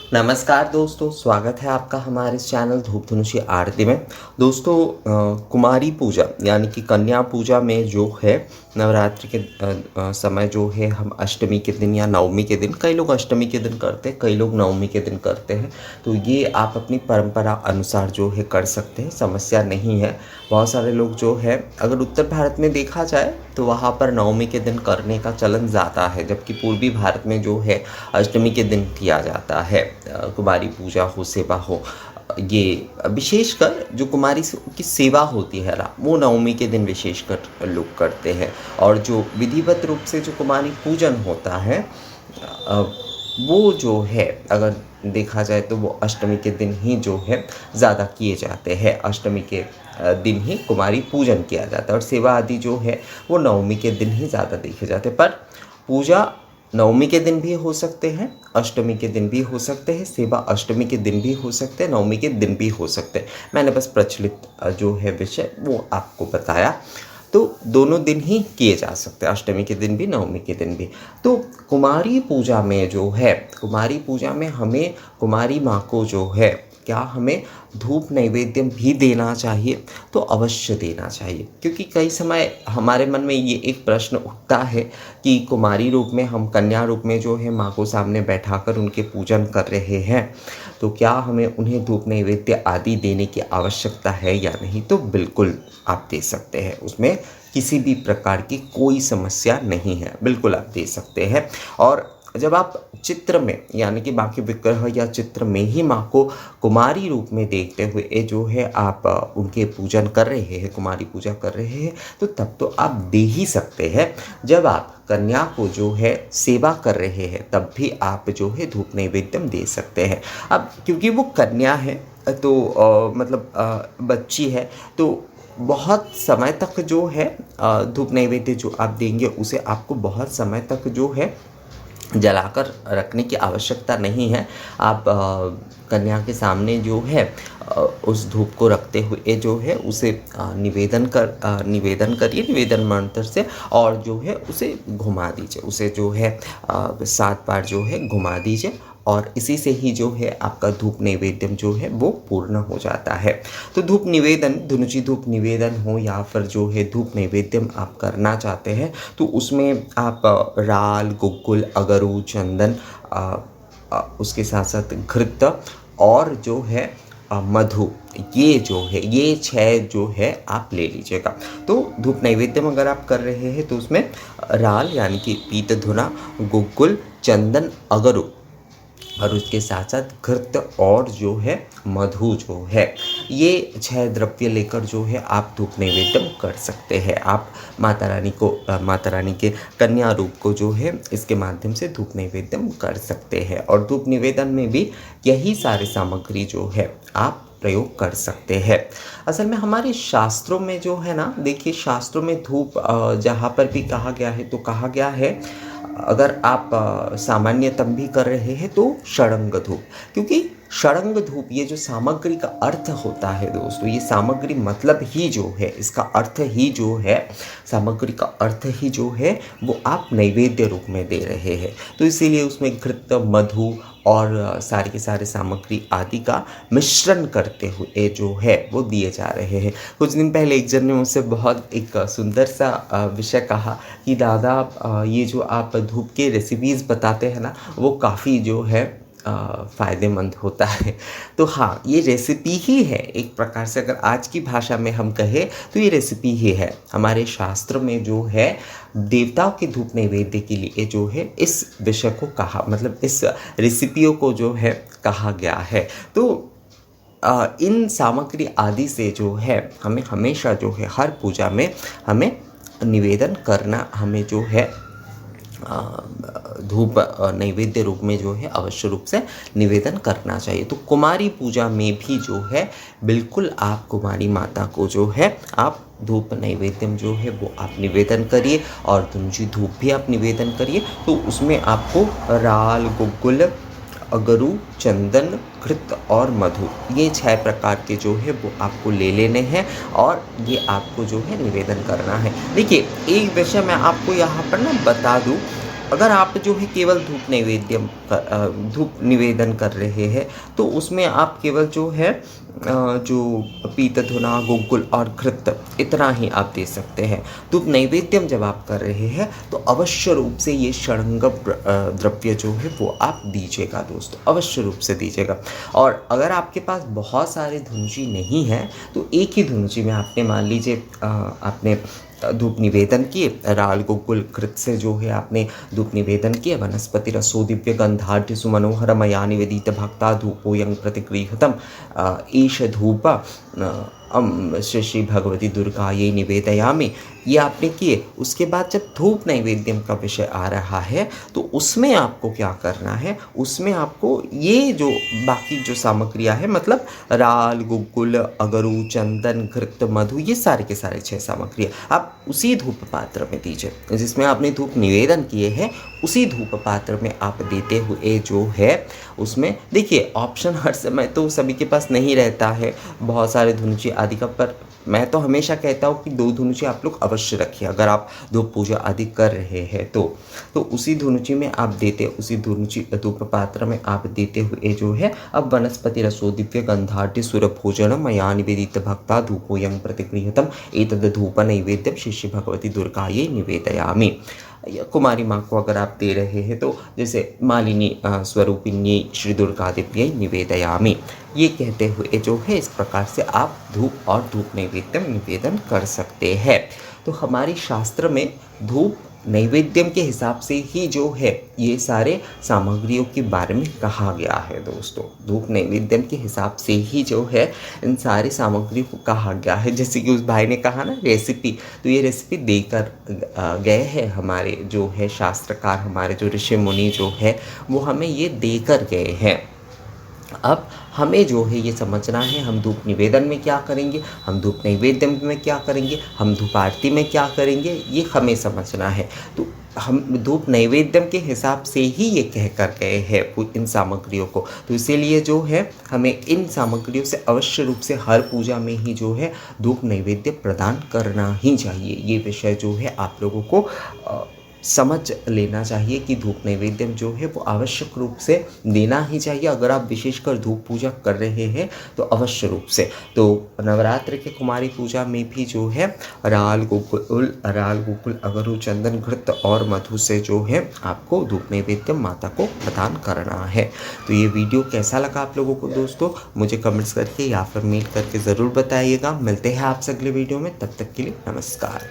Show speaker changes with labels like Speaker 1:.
Speaker 1: नमस्कार दोस्तों, स्वागत है आपका हमारे इस चैनल धूप धनुषी आरती में। दोस्तों, कुमारी पूजा यानी कि कन्या पूजा में जो है नवरात्रि के समय जो है हम अष्टमी के दिन या नवमी के दिन, कई लोग अष्टमी के दिन करते हैं, कई लोग नवमी के दिन करते हैं। तो ये आप अपनी परंपरा अनुसार जो है कर सकते हैं, समस्या नहीं है। बहुत सारे लोग जो है, अगर उत्तर भारत में देखा जाए तो वहाँ पर नवमी के दिन करने का चलन ज़्यादा है, जबकि पूर्वी भारत में जो है अष्टमी के दिन किया जाता है। कुमारी पूजा हो, सेवा हो, ये विशेषकर जो कुमारी की सेवा होती है ना, वो नवमी के दिन विशेषकर लोग करते हैं। और जो विधिवत रूप से जो कुमारी पूजन होता है वो जो है अगर देखा जाए तो वो अष्टमी के दिन ही जो है ज़्यादा किए जाते हैं। अष्टमी के दिन ही कुमारी पूजन किया जाता है और सेवा आदि जो है वो नवमी के दिन ही ज़्यादा देखे जाते हैं। पर पूजा नवमी के दिन भी हो सकते हैं, अष्टमी के दिन भी हो सकते हैं, सेवा अष्टमी के दिन भी हो सकते हैं, नवमी के दिन भी हो सकते हैं। मैंने बस प्रचलित जो है विषय वो आपको बताया। तो दोनों दिन ही किए जा सकते हैं, अष्टमी के दिन भी, नवमी के दिन भी। तो कुमारी पूजा में जो है, कुमारी पूजा में हमें कुमारी माँ को जो है क्या हमें धूप नैवेद्य भी देना चाहिए? तो अवश्य देना चाहिए, क्योंकि कई समय हमारे मन में ये एक प्रश्न उठता है कि कुमारी रूप में, हम कन्या रूप में जो है माँ को सामने बैठाकर उनके पूजन कर रहे हैं, तो क्या हमें उन्हें धूप नैवेद्य आदि देने की आवश्यकता है या नहीं? तो बिल्कुल आप दे सकते हैं, उसमें किसी भी प्रकार की कोई समस्या नहीं है, बिल्कुल आप दे सकते हैं। और जब आप चित्र में यानी कि माँ के विग्रह या चित्र में ही माँ को कुमारी रूप में देखते हुए ये जो है आप उनके पूजन कर रहे हैं, कुमारी पूजा कर रहे हैं, तो तब तो आप दे ही सकते हैं। जब आप कन्या को जो है सेवा कर रहे हैं तब भी आप जो है धूप नैवेद्यम दे सकते हैं। अब क्योंकि वो कन्या है तो बच्ची है, तो बहुत समय तक जो है धूप नैवेद्य जो आप देंगे उसे आपको बहुत समय तक जो है जलाकर रखने की आवश्यकता नहीं है। आप कन्या के सामने जो है उस धूप को रखते हुए जो है उसे निवेदन करिए, निवेदन मंत्र से, और जो है उसे घुमा दीजिए, उसे जो है 7 बार जो है घुमा दीजिए, और इसी से ही जो है आपका धूप नैवेद्यम जो है वो पूर्ण हो जाता है। तो धूप निवेदन, धुनुची धूप निवेदन हो या फिर जो है धूप नैवेद्यम आप करना चाहते हैं, तो उसमें आप राल, गुग्गुल, अगरू, चंदन, उसके साथ साथ घृत और जो है मधु, ये जो है ये 6 जो है आप ले लीजिएगा। तो धूप नैवेद्यम अगर आप कर रहे हैं तो उसमें राल यानी कि पीत धुना, गुग्गुल, चंदन, अगरू और उसके साथ साथ घृत और जो है मधु जो है, ये 6 द्रव्य लेकर जो है आप धूप नैवेद्यम कर सकते हैं। आप माता रानी के कन्या रूप को जो है इसके माध्यम से धूप नैवेद्यम कर सकते हैं। और धूप निवेदन में भी यही सारी सामग्री जो है आप प्रयोग कर सकते हैं। असल में हमारे शास्त्रों में जो है ना, देखिए शास्त्रों में धूप जहाँ पर भी कहा गया है तो कहा गया है अगर आप सामान्यतम भी कर रहे हैं तो षडंग धूप, क्योंकि षडंग धूप ये जो सामग्री का अर्थ होता है दोस्तों, ये सामग्री मतलब ही जो है, इसका अर्थ ही जो है, सामग्री का अर्थ ही जो है वो आप नैवेद्य रूप में दे रहे हैं। तो इसीलिए उसमें घृत, मधु और सारे के सारे सामग्री आदि का मिश्रण करते हुए जो है वो दिए जा रहे हैं। कुछ दिन पहले एक जन ने मुझसे बहुत एक सुंदर सा विषय कहा कि दादा ये जो आप धूप के रेसिपीज़ बताते हैं ना, वो काफ़ी जो है फ़ायदेमंद होता है। तो हाँ, ये रेसिपी ही है एक प्रकार से, अगर आज की भाषा में हम कहें तो ये रेसिपी ही है। हमारे शास्त्र में जो है देवताओं के धूप नैवेद्य के लिए जो है इस विषय को कहा, मतलब इस रेसिपियों को जो है कहा गया है। तो इन सामग्री आदि से जो है हमें हमेशा जो है हर पूजा में हमें निवेदन करना, हमें जो है धूप नैवेद्य रूप में जो है अवश्य रूप से निवेदन करना चाहिए। तो कुमारी पूजा में भी जो है बिल्कुल आप कुमारी माता को जो है आप धूप नैवेद्यम जो है वो आप निवेदन करिए, और धुनुची धूप भी आप निवेदन करिए। तो उसमें आपको राल, गुग्गुल, अगरू, चंदन, घृत और मधु, ये 6 प्रकार के जो है वो आपको ले लेने हैं और ये आपको जो है निवेदन करना है। देखिए एक विषय मैं आपको यहाँ पर ना बता दूँ अगर आप जो है केवल धूप निवेदन कर रहे हैं तो उसमें आप केवल जो है जो पीतधुना, गुग्गुल और घृत इतना ही आप दे सकते हैं। धूप नैवेद्यम जब आप कर रहे हैं तो अवश्य रूप से ये षडंग द्रव्य जो है वो आप दीजिएगा दोस्तों, अवश्य रूप से दीजिएगा। और अगर आपके पास बहुत सारे धुनुची नहीं है तो एक ही धुनुची में आपने मान लीजिए आपने धूप निवेदन किए, राल गुग्गुल घृत से जो है आपने धूप निवेदन किए, वनस्पति रसो दिव्य गंधाढ़ सुमनोहर मया निवेदित भक्ता धूपोयं प्रतिगृह्यतम ईश धूप श्री श्री भगवती दुर्गा ये निवेदयामि, ये आपने किए। उसके बाद जब धूप नैवेद्यम का विषय आ रहा है तो उसमें आपको क्या करना है, उसमें आपको ये जो बाकी जो सामग्रियाँ है, मतलब राल गुग्गुल अगरू चंदन घृत मधु, ये सारे के सारे 6 सामग्रियाँ आप उसी धूप पात्र में दीजिए जिसमें आपने धूप निवेदन किए हैं। उसी धूप पात्र में आप देते हुए जो है उसमें देखिए, ऑप्शन हर समय तो सभी के पास नहीं रहता है बहुत सारे धुनुची आदि का, पर मैं तो हमेशा कहता हूँ कि 2 धुनुची आप लोग अवश्य रखिए। अगर आप धूप पूजा आदि कर रहे हैं तो उसी धुनुची में आप देते, उसी धुनुची धूप पात्र में आप देते हुए जो है अब वनस्पति रसो दिव्य गंधाढ़ सुरभोजन मया निवेदित भक्ता धूपोयं प्रतिगृह्यतम एतद् धूप नैवेद्यम श्री भगवती दुर्गायै निवेदयामि। कुमारी माँ को अगर आप दे रहे हैं तो जैसे मालिनी स्वरूपिणी श्री दुर्गा देव्यै निवेदयामि, ये कहते हुए जो है इस प्रकार से आप धूप और धूप नैवेद्यम निवेदन कर सकते हैं। तो हमारी शास्त्र में धूप नैवेद्यम के हिसाब से ही जो है ये सारे सामग्रियों के बारे में कहा गया है दोस्तों। धूप नैवेद्यम के हिसाब से ही जो है इन सारी सामग्रियों को कहा गया है। जैसे कि उस भाई ने कहा ना रेसिपी, तो ये रेसिपी देकर गए हैं हमारे जो है शास्त्रकार, हमारे जो ऋषि मुनि जो है वो हमें ये देकर गए हैं। अब हमें जो है ये समझना है हम धूप निवेदन में क्या करेंगे, हम धूप नैवेद्यम में क्या करेंगे, हम धूप आरती में क्या करेंगे, ये हमें समझना है। तो हम धूप नैवेद्यम के हिसाब से ही ये कह कर गए हैं इन सामग्रियों को, तो इसीलिए जो है हमें इन सामग्रियों से अवश्य रूप से हर पूजा में ही जो है धूप नैवेद्य प्रदान करना ही चाहिए। ये विषय जो है आप लोगों को समझ लेना चाहिए कि धूप नैवेद्यम जो है वो आवश्यक रूप से देना ही चाहिए। अगर आप विशेषकर धूप पूजा कर रहे हैं तो अवश्य रूप से। तो नवरात्र के कुमारी पूजा में भी जो है राल गुग्गुल अगरू चंदन घृत और मधु से जो है आपको धूप नैवेद्यम माता को प्रदान करना है। तो ये वीडियो कैसा लगा आप लोगों को दोस्तों, मुझे कमेंट्स करके या फिर मेल करके ज़रूर बताइएगा। मिलते हैं आपसे अगले वीडियो में, तब तक के लिए नमस्कार।